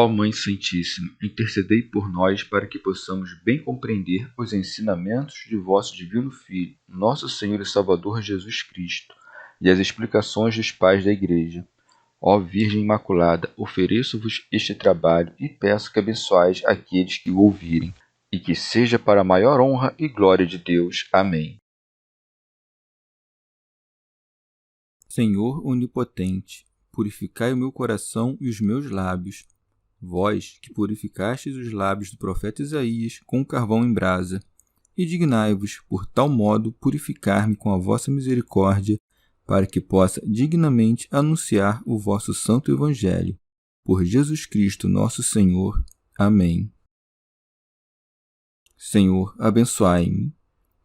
Ó Mãe Santíssima, intercedei por nós para que possamos bem compreender os ensinamentos de vosso Divino Filho, nosso Senhor e Salvador Jesus Cristo, e as explicações dos pais da Igreja. Ó Virgem Imaculada, ofereço-vos este trabalho e peço que abençoais aqueles que o ouvirem, e que seja para a maior honra e glória de Deus. Amém. Senhor onipotente, purificai o meu coração e os meus lábios. Vós, que purificastes os lábios do profeta Isaías com carvão em brasa, e dignai-vos, por tal modo, purificar-me com a vossa misericórdia, para que possa dignamente anunciar o vosso santo Evangelho. Por Jesus Cristo, nosso Senhor. Amém. Senhor, abençoai-me.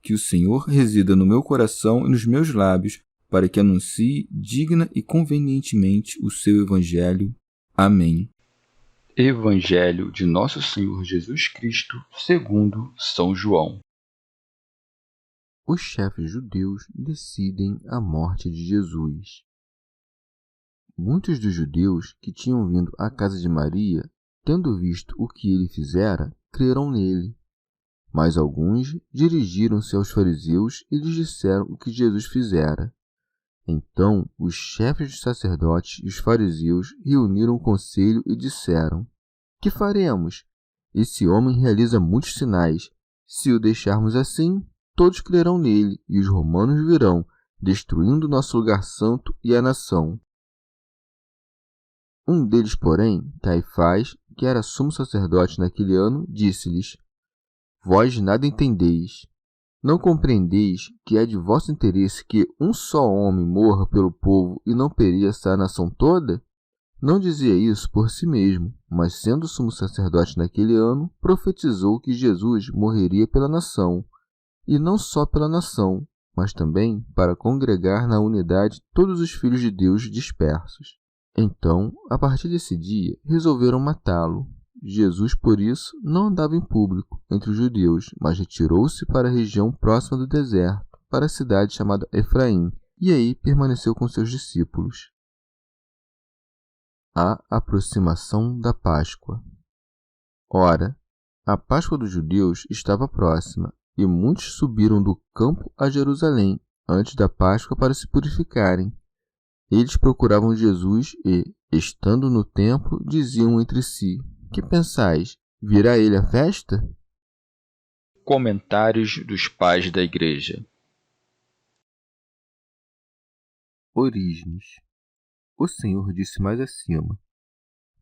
Que o Senhor resida no meu coração e nos meus lábios, para que anuncie digna e convenientemente o seu Evangelho. Amém. Evangelho de Nosso Senhor Jesus Cristo, segundo São João. Os chefes judeus decidem a morte de Jesus. Muitos dos judeus que tinham vindo à casa de Maria, tendo visto o que ele fizera, creram nele. Mas alguns dirigiram-se aos fariseus e lhes disseram o que Jesus fizera. Então os chefes dos sacerdotes e os fariseus reuniram o conselho e disseram: Que faremos? Esse homem realiza muitos sinais. Se o deixarmos assim, todos crerão nele, e os romanos virão, destruindo nosso lugar santo e a nação. Um deles, porém, Caifás, que era sumo sacerdote naquele ano, disse-lhes: Vós nada entendeis. Não compreendeis que é de vosso interesse que um só homem morra pelo povo e não pereça a nação toda? Não dizia isso por si mesmo, mas sendo sumo sacerdote naquele ano, profetizou que Jesus morreria pela nação, e não só pela nação, mas também para congregar na unidade todos os filhos de Deus dispersos. Então, a partir desse dia, resolveram matá-lo. Jesus, por isso, não andava em público entre os judeus, mas retirou-se para a região próxima do deserto, para a cidade chamada Efraim, e aí permaneceu com seus discípulos. A aproximação da Páscoa. Ora, a Páscoa dos judeus estava próxima, e muitos subiram do campo a Jerusalém antes da Páscoa para se purificarem. Eles procuravam Jesus e, estando no templo, diziam entre si: Que pensais? Virá ele à festa? Comentários dos pais da Igreja. Orígenes. O Senhor disse mais acima: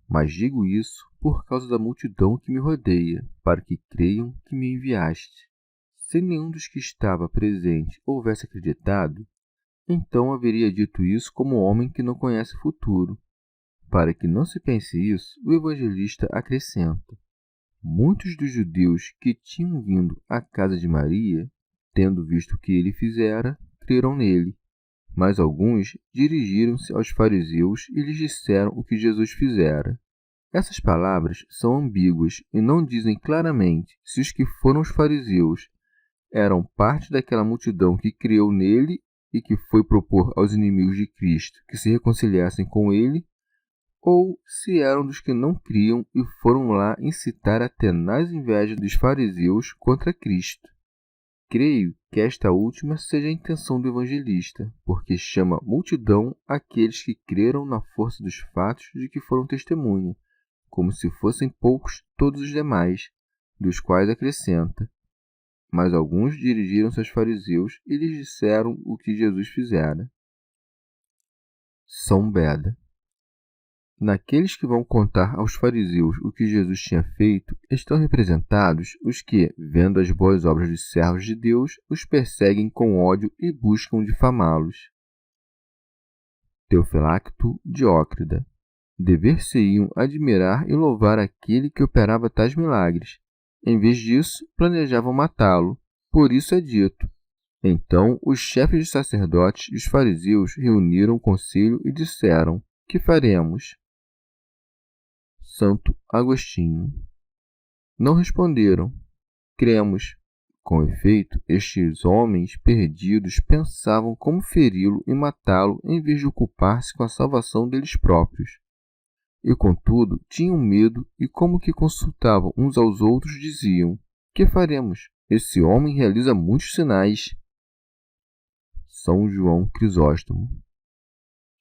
Mas digo isso por causa da multidão que me rodeia, para que creiam que me enviaste. Se nenhum dos que estava presente houvesse acreditado, então haveria dito isso como homem que não conhece o futuro. Para que não se pense isso, o evangelista acrescenta: Muitos dos judeus que tinham vindo à casa de Maria, tendo visto o que ele fizera, creram nele. Mas alguns dirigiram-se aos fariseus e lhes disseram o que Jesus fizera. Essas palavras são ambíguas e não dizem claramente se os que foram os fariseus eram parte daquela multidão que creu nele e que foi propor aos inimigos de Cristo que se reconciliassem com ele, ou se eram dos que não criam e foram lá incitar a tenaz inveja dos fariseus contra Cristo. Creio que esta última seja a intenção do evangelista, porque chama multidão aqueles que creram na força dos fatos de que foram testemunha, como se fossem poucos todos os demais, dos quais acrescenta: Mas alguns dirigiram-se aos fariseus e lhes disseram o que Jesus fizera. São Beda. Naqueles que vão contar aos fariseus o que Jesus tinha feito, estão representados os que, vendo as boas obras dos servos de Deus, os perseguem com ódio e buscam difamá-los. Teofilacto Diócrida. Dever-se-iam admirar e louvar aquele que operava tais milagres. Em vez disso, planejavam matá-lo. Por isso é dito: Então os chefes dos sacerdotes e os fariseus reuniram o conselho e disseram: Que faremos? Santo Agostinho. Não responderam: Cremos. Com efeito, estes homens perdidos pensavam como feri-lo e matá-lo em vez de ocupar-se com a salvação deles próprios. e contudo tinham medo e, como que consultavam uns aos outros, diziam: que faremos? Esse homem realiza muitos sinais. São João Crisóstomo.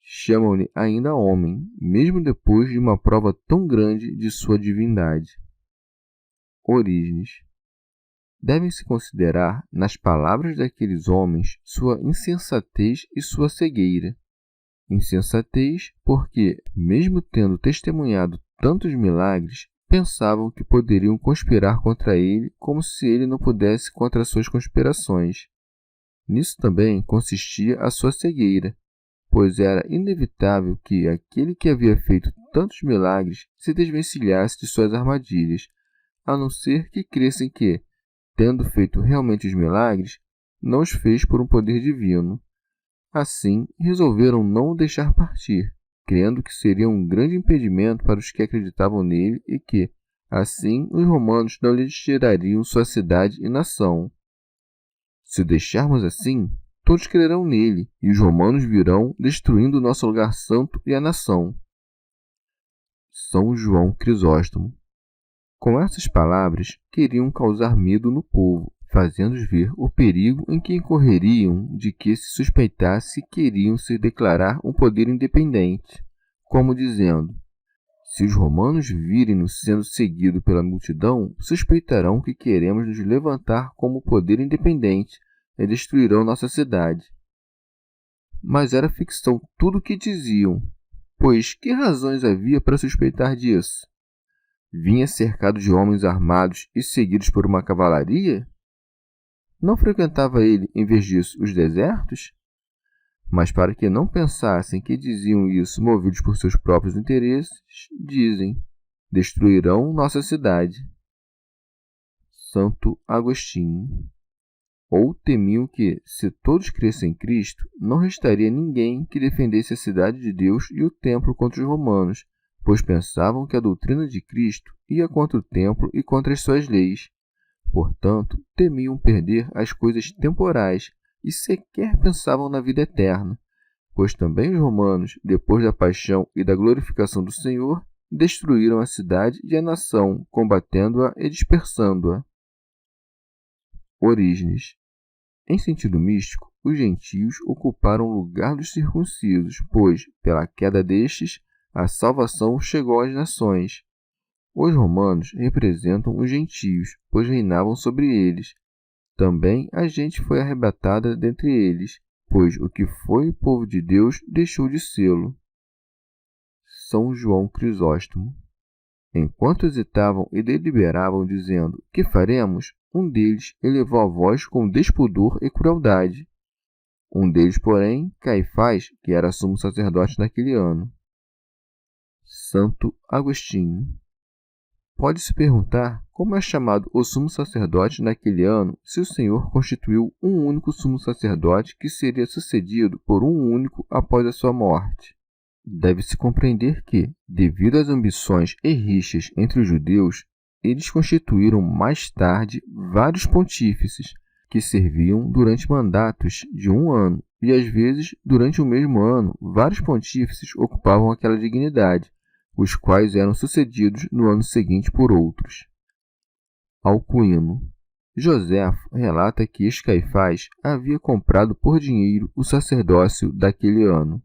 Chamam-lhe ainda homem, mesmo depois de uma prova tão grande de sua divindade. Orígenes. Devem-se considerar, nas palavras daqueles homens, sua insensatez e sua cegueira. Insensatez porque, mesmo tendo testemunhado tantos milagres, pensavam que poderiam conspirar contra ele como se ele não pudesse contra suas conspirações. Nisso também consistia a sua cegueira, pois era inevitável que aquele que havia feito tantos milagres se desvencilhasse de suas armadilhas, a não ser que crescem que, tendo feito realmente os milagres, não os fez por um poder divino. Assim, resolveram não o deixar partir, crendo que seria um grande impedimento para os que acreditavam nele e que, assim, os romanos não lhes tirariam sua cidade e nação. Se o deixarmos assim, todos crerão nele, e os romanos virão, destruindo o nosso lugar santo e a nação. São João Crisóstomo. Com essas palavras, queriam causar medo no povo, fazendo-os ver o perigo em que incorreriam de que se suspeitasse que queriam se declarar um poder independente, como dizendo: se os romanos virem-nos sendo seguidos pela multidão, suspeitarão que queremos nos levantar como poder independente e destruirão nossa cidade. Mas era ficção tudo o que diziam, pois que razões havia para suspeitar disso? Vinha cercado de homens armados e seguidos por uma cavalaria? Não frequentava ele, em vez disso, os desertos? Mas para que não pensassem que diziam isso movidos por seus próprios interesses, dizem: destruirão nossa cidade. Santo Agostinho. Ou temiam que, se todos crescem em Cristo, não restaria ninguém que defendesse a cidade de Deus e o templo contra os romanos, pois pensavam que a doutrina de Cristo ia contra o templo e contra as suas leis. Portanto, temiam perder as coisas temporais e sequer pensavam na vida eterna, pois também os romanos, depois da paixão e da glorificação do Senhor, destruíram a cidade e a nação, combatendo-a e dispersando-a. Orígenes. Em sentido místico, os gentios ocuparam o lugar dos circuncisos, pois, pela queda destes, a salvação chegou às nações. Os romanos representam os gentios, pois reinavam sobre eles. Também a gente foi arrebatada dentre eles, pois o que foi o povo de Deus deixou de sê-lo. São João Crisóstomo. Enquanto hesitavam e deliberavam, dizendo: que faremos? Um deles elevou a voz com despudor e crueldade. Um deles, porém, Caifás, que era sumo sacerdote naquele ano. Santo Agostinho. Pode-se perguntar como é chamado o sumo sacerdote naquele ano se o Senhor constituiu um único sumo sacerdote que seria sucedido por um único após a sua morte. Deve-se compreender que, devido às ambições e rixas entre os judeus, eles constituíram mais tarde vários pontífices, que serviam durante mandatos de um ano, e às vezes, durante o mesmo ano, vários pontífices ocupavam aquela dignidade, os quais eram sucedidos no ano seguinte por outros. Alcuino. Joséfo relata que este Caifás havia comprado por dinheiro o sacerdócio daquele ano.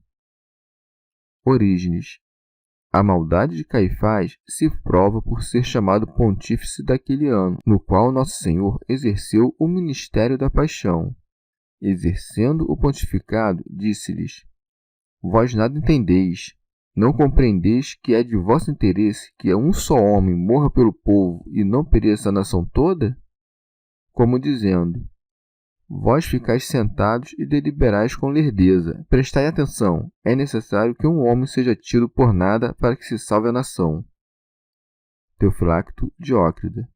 Orígenes. A maldade de Caifás se prova por ser chamado pontífice daquele ano, no qual Nosso Senhor exerceu o ministério da paixão. Exercendo o pontificado, disse-lhes: vós nada entendeis. Não compreendeis que é de vosso interesse que um só homem morra pelo povo e não pereça a nação toda? Como dizendo: vós ficais sentados e deliberais com lerdeza. Prestai atenção, é necessário que um homem seja tido por nada para que se salve a nação. Teofilacto Diócrida.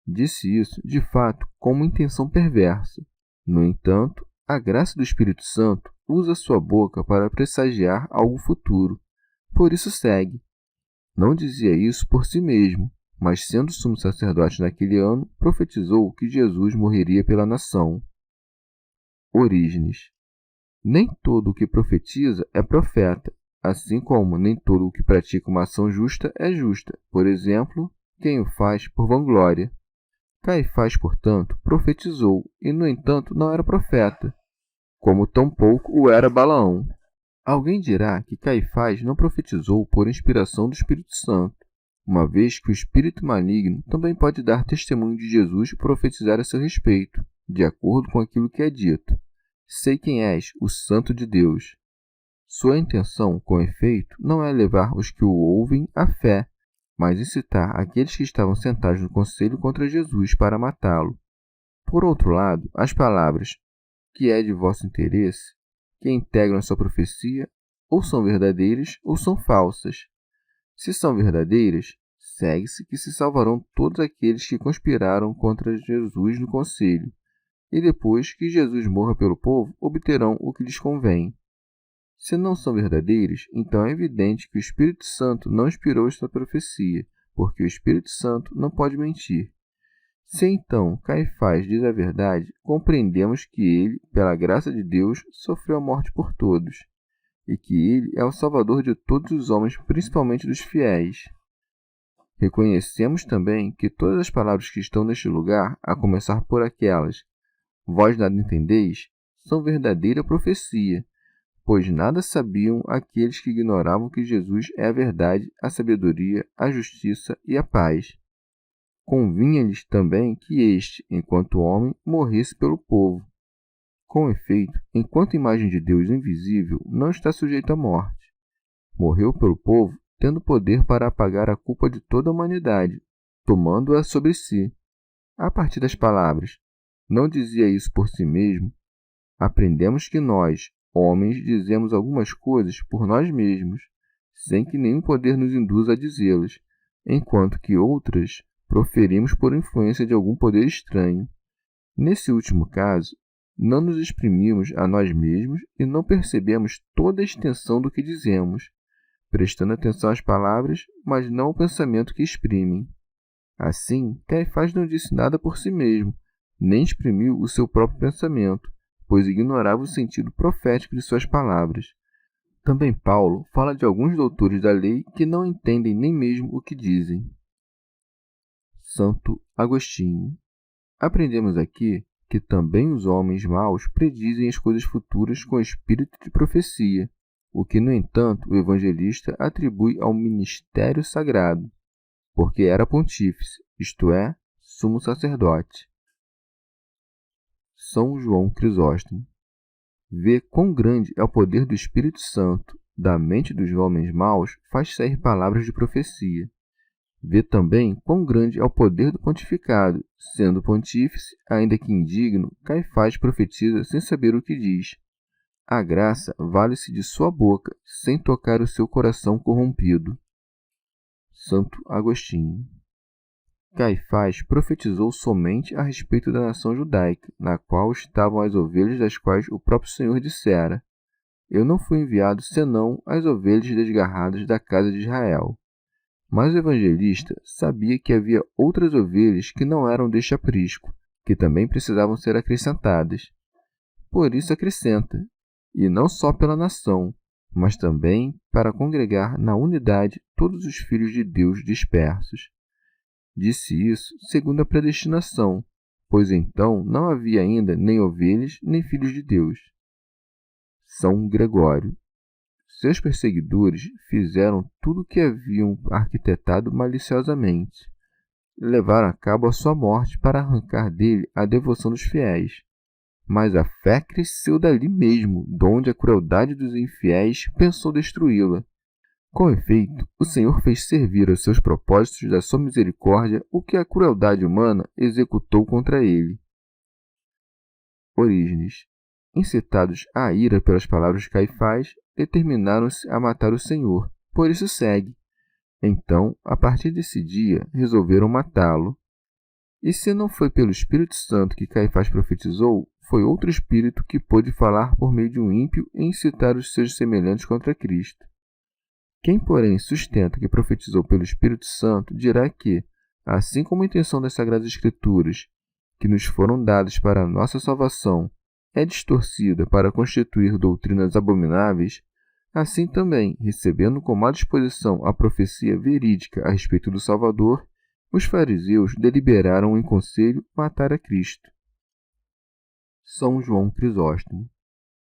Disse isso, de fato, com uma intenção perversa. No entanto, a graça do Espírito Santo usa sua boca para pressagiar algo futuro. Por isso segue. Não dizia isso por si mesmo, mas sendo sumo sacerdote naquele ano, profetizou que Jesus morreria pela nação. Orígenes. Nem todo o que profetiza é profeta. assim como nem todo o que pratica uma ação justa é justa. Por exemplo, quem o faz por vanglória. Caifás, portanto, profetizou, e no entanto não era profeta, como tampouco o era Balaão. Alguém dirá que Caifás não profetizou por inspiração do Espírito Santo, uma vez que o espírito maligno também pode dar testemunho de Jesus e profetizar a seu respeito, de acordo com aquilo que é dito. Sei quem és, o Santo de Deus. Sua intenção, com efeito, não é levar os que o ouvem à fé, mas incitar aqueles que estavam sentados no conselho contra Jesus para matá-lo. Por outro lado, as palavras que é de vosso interesse, que integram a sua profecia, ou são verdadeiras ou são falsas. Se são verdadeiras, segue-se que se salvarão todos aqueles que conspiraram contra Jesus no conselho, e depois que Jesus morra pelo povo, obterão o que lhes convém. Se não são verdadeiras, então é evidente que o Espírito Santo não inspirou esta profecia, porque o Espírito Santo não pode mentir. Se então Caifás diz a verdade, compreendemos que ele, pela graça de Deus, sofreu a morte por todos, e que ele é o Salvador de todos os homens, principalmente dos fiéis. Reconhecemos também que todas as palavras que estão neste lugar, a começar por aquelas vós nada entendeis, são verdadeira profecia, pois nada sabiam aqueles que ignoravam que Jesus é a verdade, a sabedoria, a justiça e a paz. Convinha-lhes também que este, enquanto homem, morresse pelo povo. Com efeito, enquanto imagem de Deus invisível, não está sujeito à morte. Morreu pelo povo, tendo poder para apagar a culpa de toda a humanidade, tomando-a sobre si. A partir das palavras, não dizia isso por si mesmo, aprendemos que nós, homens, dizemos algumas coisas por nós mesmos, sem que nenhum poder nos induza a dizê-las, enquanto que outras proferimos por influência de algum poder estranho. Nesse último caso, não nos exprimimos a nós mesmos e não percebemos toda a extensão do que dizemos, prestando atenção às palavras, mas não ao pensamento que exprimem. Assim, Caifás não disse nada por si mesmo, nem exprimiu o seu próprio pensamento, pois ignorava o sentido profético de suas palavras. Também Paulo fala de alguns doutores da lei que não entendem nem mesmo o que dizem. Santo Agostinho. Aprendemos aqui que também os homens maus predizem as coisas futuras com espírito de profecia, o que, no entanto, o evangelista atribui ao ministério sagrado, porque era pontífice, isto é, sumo sacerdote. São João Crisóstomo. Vê quão grande é o poder do Espírito Santo, da mente dos homens maus faz sair palavras de profecia. Vê também quão grande é o poder do pontificado, sendo pontífice, ainda que indigno, Caifás profetiza sem saber o que diz. A graça vale-se de sua boca, sem tocar o seu coração corrompido. Santo Agostinho. Caifás profetizou somente a respeito da nação judaica, na qual estavam as ovelhas das quais o próprio Senhor dissera: Eu não fui enviado senão as ovelhas desgarradas da casa de Israel. Mas o evangelista sabia que havia outras ovelhas que não eram deste aprisco, que também precisavam ser acrescentadas. Por isso acrescenta, e não só pela nação, mas também para congregar na unidade todos os filhos de Deus dispersos. Disse isso segundo a predestinação, pois então não havia ainda nem ovelhas nem filhos de Deus. São Gregório. Seus perseguidores fizeram tudo o que haviam arquitetado maliciosamente. Levaram a cabo a sua morte para arrancar dele a devoção dos fiéis. Mas a fé cresceu dali mesmo, donde a crueldade dos infiéis pensou destruí-la. Com efeito, o Senhor fez servir aos seus propósitos da sua misericórdia o que a crueldade humana executou contra ele. Orígenes. Incitados à ira pelas palavras de Caifás, determinaram-se a matar o Senhor. Por isso segue. Então, a partir desse dia, resolveram matá-lo. E se não foi pelo Espírito Santo que Caifás profetizou, foi outro espírito que pôde falar por meio de um ímpio e incitar os seus semelhantes contra Cristo. Quem, porém, sustenta que profetizou pelo Espírito Santo, dirá que, assim como a intenção das Sagradas Escrituras, que nos foram dadas para a nossa salvação, é distorcida para constituir doutrinas abomináveis, Assim também, recebendo com má disposição a profecia verídica a respeito do Salvador, os fariseus deliberaram em conselho matar a Cristo. São João Crisóstomo.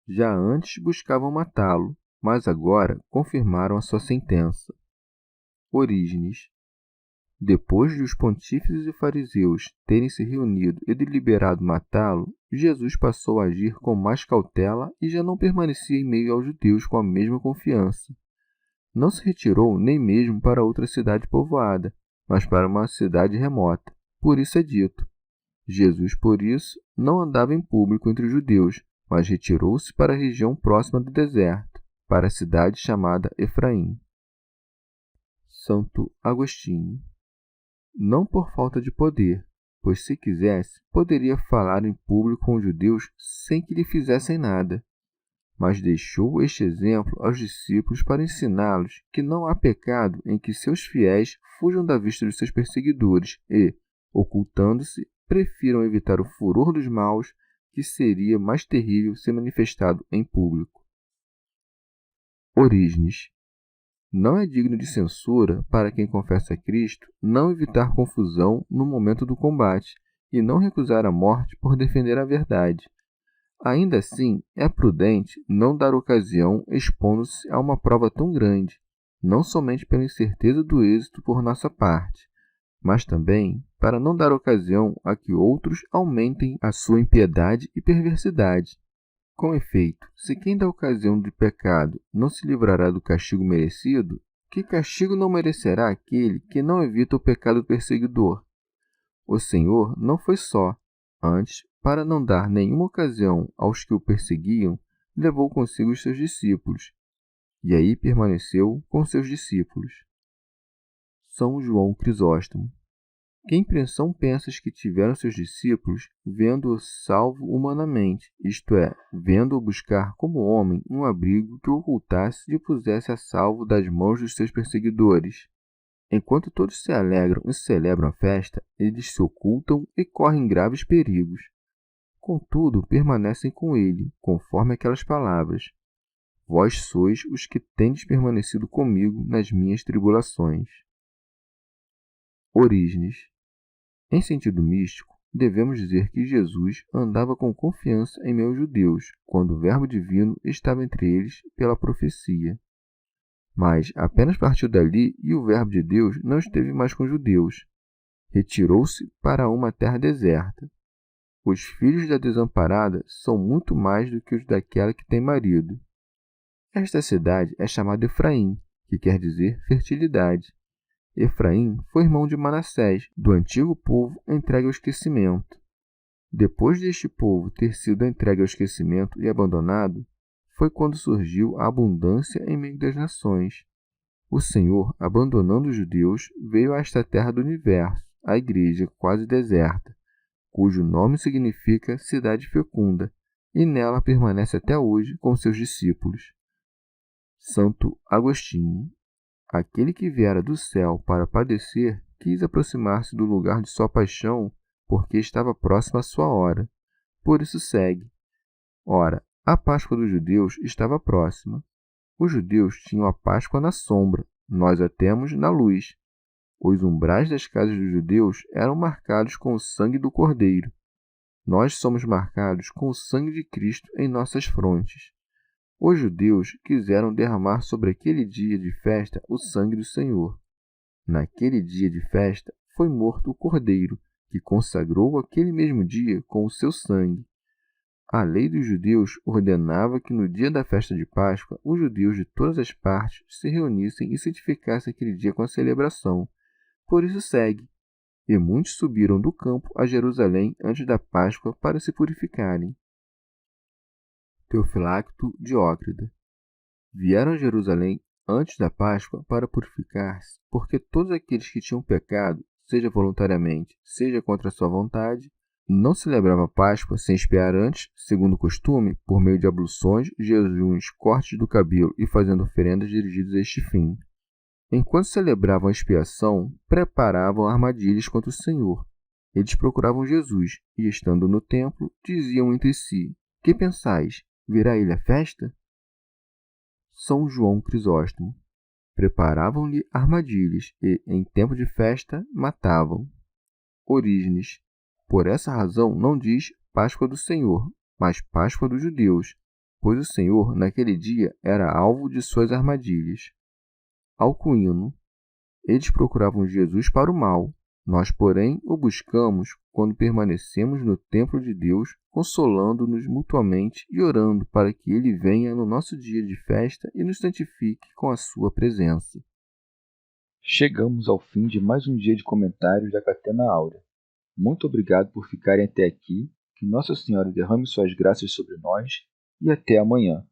Já antes buscavam matá-lo, mas agora confirmaram a sua sentença. Orígenes. Depois de os pontífices e fariseus terem se reunido e deliberado matá-lo, Jesus passou a agir com mais cautela e já não permanecia em meio aos judeus com a mesma confiança. Não se retirou nem mesmo para outra cidade povoada, mas para uma cidade remota. Por isso é dito: Jesus, por isso, não andava em público entre os judeus, mas retirou-se para a região próxima do deserto, para a cidade chamada Efraim. Santo Agostinho. Não por falta de poder, pois se quisesse, poderia falar em público com os judeus sem que lhe fizessem nada. Mas deixou este exemplo aos discípulos para ensiná-los que não há pecado em que seus fiéis fujam da vista dos seus perseguidores e, ocultando-se, prefiram evitar o furor dos maus, que seria mais terrível ser manifestado em público. Orígenes. Não é digno de censura para quem confessa a Cristo não evitar confusão no momento do combate e não recusar a morte por defender a verdade. Ainda assim, é prudente não dar ocasião expondo-se a uma prova tão grande, não somente pela incerteza do êxito por nossa parte, mas também para não dar ocasião a que outros aumentem a sua impiedade e perversidade. Com efeito, se quem dá ocasião de pecado não se livrará do castigo merecido, que castigo não merecerá aquele que não evita o pecado perseguidor? O Senhor não foi só, antes, para não dar nenhuma ocasião aos que o perseguiam, levou consigo os seus discípulos, e aí permaneceu com seus discípulos. São João Crisóstomo. Que impressão pensas que tiveram seus discípulos vendo-o salvo humanamente, isto é, vendo-o buscar como homem um abrigo que o ocultasse e o pusesse a salvo das mãos dos seus perseguidores? Enquanto todos se alegram e celebram a festa, eles se ocultam e correm graves perigos. Contudo, permanecem com ele, conforme aquelas palavras: Vós sois os que tendes permanecido comigo nas minhas tribulações. Orígenes. Em sentido místico, devemos dizer que Jesus andava com confiança em meio aos judeus, quando o Verbo divino estava entre eles pela profecia. Mas apenas partiu dali e o Verbo de Deus não esteve mais com os judeus. Retirou-se para uma terra deserta. Os filhos da desamparada são muito mais do que os daquela que tem marido. Esta cidade é chamada Efraim, que quer dizer fertilidade. Efraim foi irmão de Manassés, do antigo povo entregue ao esquecimento. Depois deste povo ter sido entregue ao esquecimento e abandonado, foi quando surgiu a abundância em meio das nações. O Senhor, abandonando os judeus, veio a esta terra do universo, a igreja quase deserta, cujo nome significa cidade fecunda, e nela permanece até hoje com seus discípulos. Santo Agostinho. Aquele que viera do céu para padecer quis aproximar-se do lugar de sua paixão, porque estava próxima a sua hora. Por isso segue. Ora, a Páscoa dos judeus estava próxima. Os judeus tinham a Páscoa na sombra, nós a temos na luz. Os umbrais das casas dos judeus eram marcados com o sangue do Cordeiro. Nós somos marcados com o sangue de Cristo em nossas frontes. Os judeus quiseram derramar sobre aquele dia de festa o sangue do Senhor. Naquele dia de festa foi morto o Cordeiro, que consagrou aquele mesmo dia com o seu sangue. A lei dos judeus ordenava que no dia da festa de Páscoa os judeus de todas as partes se reunissem e santificassem aquele dia com a celebração. Por isso segue. E muitos subiram do campo a Jerusalém antes da Páscoa para se purificarem. Teofilacto Diócrida. Vieram a Jerusalém antes da Páscoa para purificar-se, porque todos aqueles que tinham pecado, seja voluntariamente, seja contra a sua vontade, não celebravam a Páscoa sem expiar antes, segundo o costume, por meio de abluções, jejuns, cortes do cabelo e fazendo oferendas dirigidas a este fim. Enquanto celebravam a expiação, preparavam armadilhas contra o Senhor. Eles procuravam Jesus e, estando no templo, diziam entre si: Que pensais? Virá ele à festa? São João Crisóstomo. Preparavam-lhe armadilhas e, em tempo de festa, matavam. Orígenes. Por essa razão não diz Páscoa do Senhor, mas Páscoa dos judeus, pois o Senhor, naquele dia, era alvo de suas armadilhas. Alcuíno. Eles procuravam Jesus para o mal. Nós, porém, o buscamos quando permanecemos no templo de Deus, consolando-nos mutuamente e orando para que ele venha no nosso dia de festa e nos santifique com a sua presença. Chegamos ao fim de mais um dia de comentários da Catena Áurea. Muito obrigado por ficarem até aqui, que Nossa Senhora derrame suas graças sobre nós e até amanhã.